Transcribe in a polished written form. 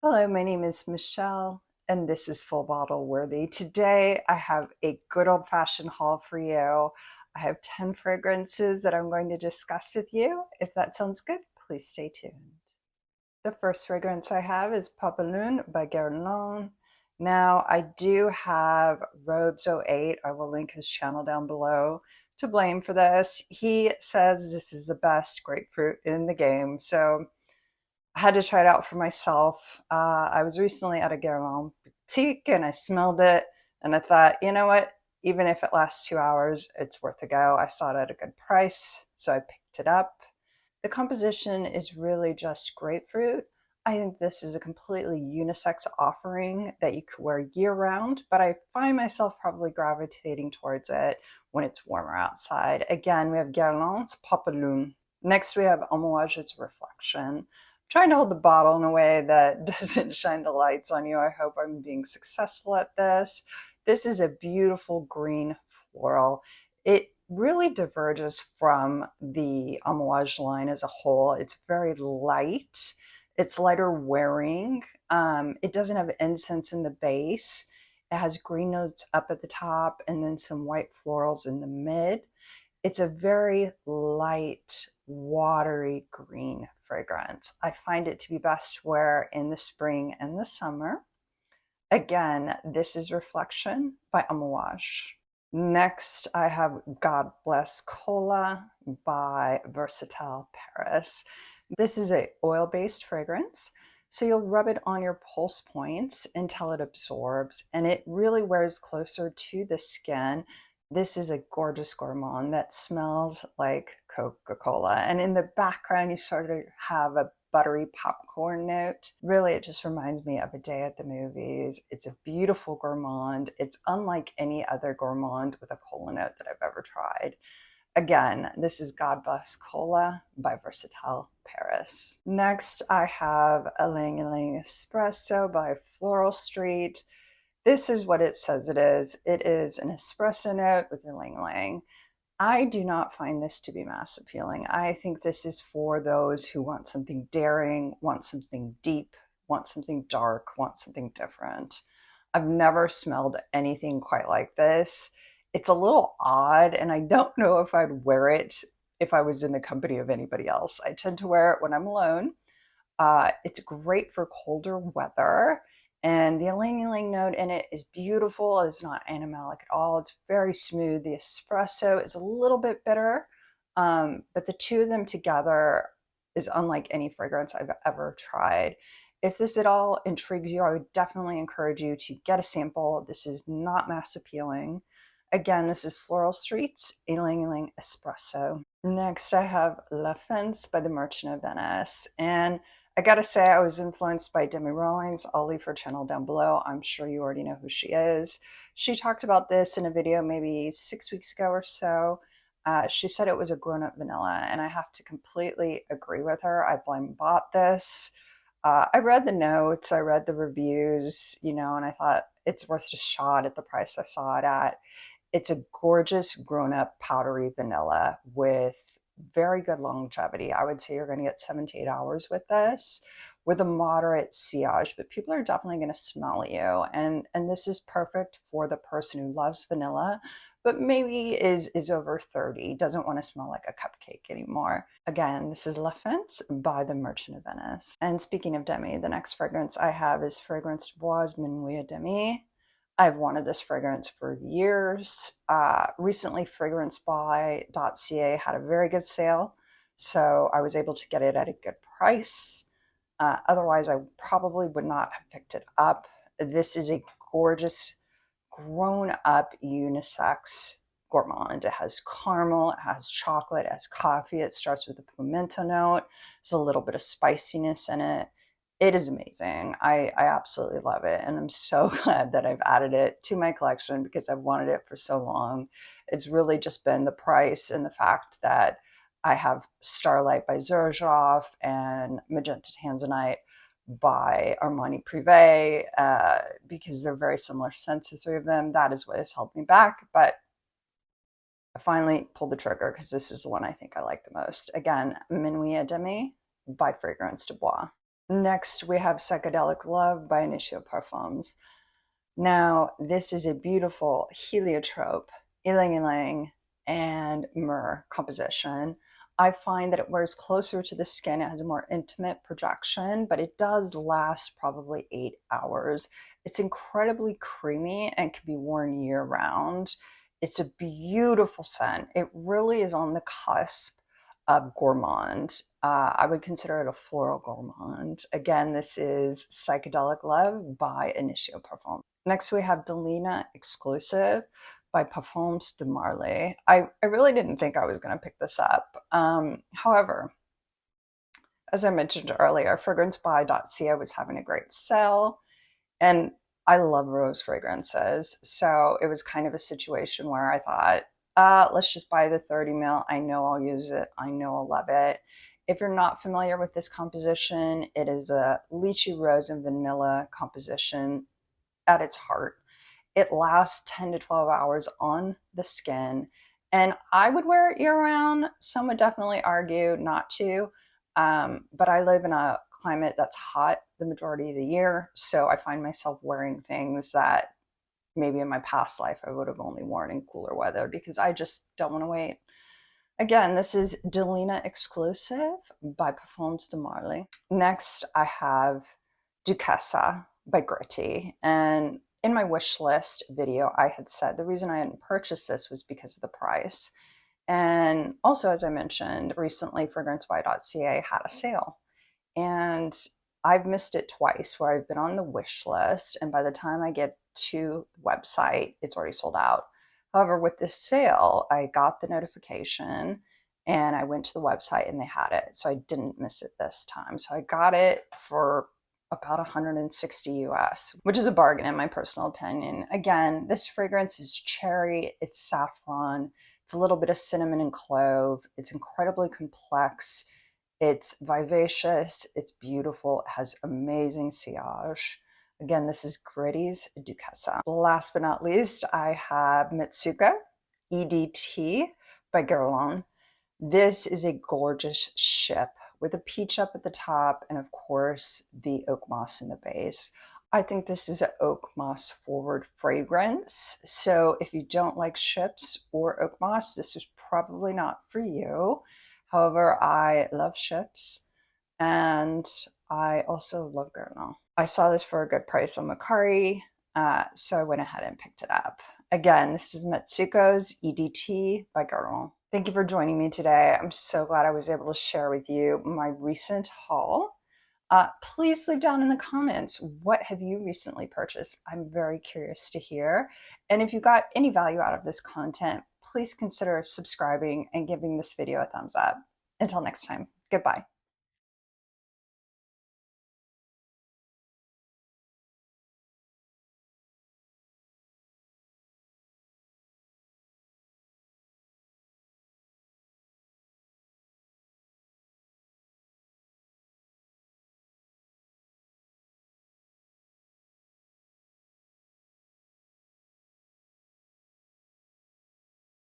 Hello, my name is Michelle, and this is Full Bottle Worthy. Today, I have a good old-fashioned haul for you. I have 10 fragrances that I'm going to discuss with you. If that sounds good, please stay tuned. The first fragrance I have is Pamplelune by Guerlain. Now, I do have Robes08. I will link his channel down below to blame for this. He says this is the best grapefruit in the game, so I had to try it out for myself. I was recently at a Guerlain boutique and I smelled it and I thought, you know what? Even if it lasts 2 hours, it's worth a go. I saw it at a good price, so I picked it up. The composition is really just grapefruit. I think this is a completely unisex offering that you could wear year round, but I find myself probably gravitating towards it when it's warmer outside. Again, we have Guerlain's Pamplelune. Next, we have Amouage's Reflection. I'm trying to hold the bottle in a way that doesn't shine the lights on you. I hope I'm being successful at this. This is a beautiful green floral. It really diverges from the Amouage line as a whole. It's very light. It's lighter wearing. It doesn't have incense in the base. It has green notes up at the top and then some white florals in the mid. It's a very light, watery green fragrance. I find it to be best to wear in the spring and the summer. Again, this is Reflection by Amouage. Next, I have God Bless Cola by Versatile Paris. This is a oil-based fragrance, so you'll rub it on your pulse points until it absorbs, and it really wears closer to the skin. This is a gorgeous gourmand that smells like Coca-Cola, and in the background you sort of have a buttery popcorn note. Really, it just reminds me of a day at the movies. It's a beautiful gourmand. It's unlike any other gourmand with a cola note that I've ever tried. Again, this is God Bless Cola by Versatile Paris. Next, I have a Ylang-Ylang Espresso by Floral Street. This is what it says it is. It is an espresso note with ylang-ylang. I do not find this to be mass appealing. I think this is for those who want something daring, want something deep, want something dark, want something different. I've never smelled anything quite like this. It's a little odd, and I don't know if I'd wear it if I was in the company of anybody else. I tend to wear it when I'm alone. It's great for colder weather. And the ylang-ylang note in it is beautiful. It's not animalic at all. It's very smooth. The espresso is a little bit bitter, but the two of them together is unlike any fragrance I've ever tried. If this at all intrigues you, I would definitely encourage you to get a sample. This is not mass appealing. Again, this is Floral Street's Ylang-Ylang Espresso. Next, I have La Fence by the Merchant of Venice. And I gotta say, I was influenced by Demi. I'll leave her channel down below. I'm sure you already know who she is. She talked about this in a video maybe 6 weeks ago or so. She said it was a grown-up vanilla, and I have to completely agree with her. I blind bought this. I read the notes, I read the reviews, and I thought it's worth a shot at the price I saw it at. It's a gorgeous grown-up powdery vanilla with very good longevity. I would say you're going to get 7 to 8 hours with this with a moderate sillage, but people are definitely going to smell you. And this is perfect for the person who loves vanilla, but maybe is over 30, doesn't want to smell like a cupcake anymore. Again, this is La Fence by the Merchant of Venice. And speaking of Demi, the next fragrance I have is Fragrance Bois Minuit Demi. I've wanted this fragrance for years. Recently, FragranceBuy.ca had a very good sale, so I was able to get it at a good price. Otherwise, I probably would not have picked it up. This is a gorgeous, grown-up unisex gourmand. It has caramel, it has chocolate, it has coffee. It starts with a pimento note. There's a little bit of spiciness in it. It is amazing. I absolutely love it. And I'm so glad that I've added it to my collection because I've wanted it for so long. It's really just been the price and the fact that I have Starlight by Xerjoff and Magenta Tanzanite by Armani Privé because they're very similar scents, the three of them. That is what has held me back. But I finally pulled the trigger because this is the one I think I like the most. Again, Minuit Demi by Fragrance du Bois. Next, we have Psychedelic Love by Initio Parfums. Now, this is a beautiful heliotrope, ylang-ylang, and myrrh composition. I find that it wears closer to the skin. It has a more intimate projection, but it does last probably 8 hours. It's incredibly creamy and can be worn year round. It's a beautiful scent. It really is on the cusp of gourmand. I would consider it a floral gourmand. Again, this is Psychedelic Love by Initio Parfum. Next, we have Delina Exclusif by Parfums de Marly. I really didn't think I was going to pick this up. However, as I mentioned earlier, fragrancebuy.ca was having a great sale, and I love rose fragrances. So it was kind of a situation where I thought, let's just buy the 30 ml. I know I'll use it. I know I'll love it. If you're not familiar with this composition, it is a lychee rose and vanilla composition at its heart. It lasts 10 to 12 hours on the skin, and I would wear it year round. Some would definitely argue not to, but I live in a climate that's hot the majority of the year, so I find myself wearing things that maybe in my past life I would have only worn in cooler weather because I just don't want to wait. Again, this is Delina Exclusif by Parfums de Marly. Next, I have Duchessa by Gritti. And in my wish list video, I had said the reason I hadn't purchased this was because of the price. And also, as I mentioned, recently fragrancebuy.ca had a sale. And I've missed it twice where I've been on the wish list, and by the time I get to the website, it's already sold out. However, with this sale, I got the notification and I went to the website and they had it. So I didn't miss it this time. So I got it for about 160 US, which is a bargain in my personal opinion. Again, this fragrance is cherry, it's saffron, it's a little bit of cinnamon and clove. It's incredibly complex. It's vivacious, it's beautiful, it has amazing sillage. Again, this is Gritti's Duchessa. Last but not least, I have Mitsuko EDT by Guerlain. This is a gorgeous ship with a peach up at the top and of course the oak moss in the base. I think this is an oak moss forward fragrance. So if you don't like ships or oak moss, this is probably not for you. However, I love ships and I also love Guerlain. I saw this for a good price on Mercari, so I went ahead and picked it up. Again, this is Mitsuko's EDT by Guerlain. Thank you for joining me today. I'm so glad I was able to share with you my recent haul. Please leave down in the comments, what have you recently purchased? I'm very curious to hear. And if you got any value out of this content, please consider subscribing and giving this video a thumbs up. Until next time, goodbye.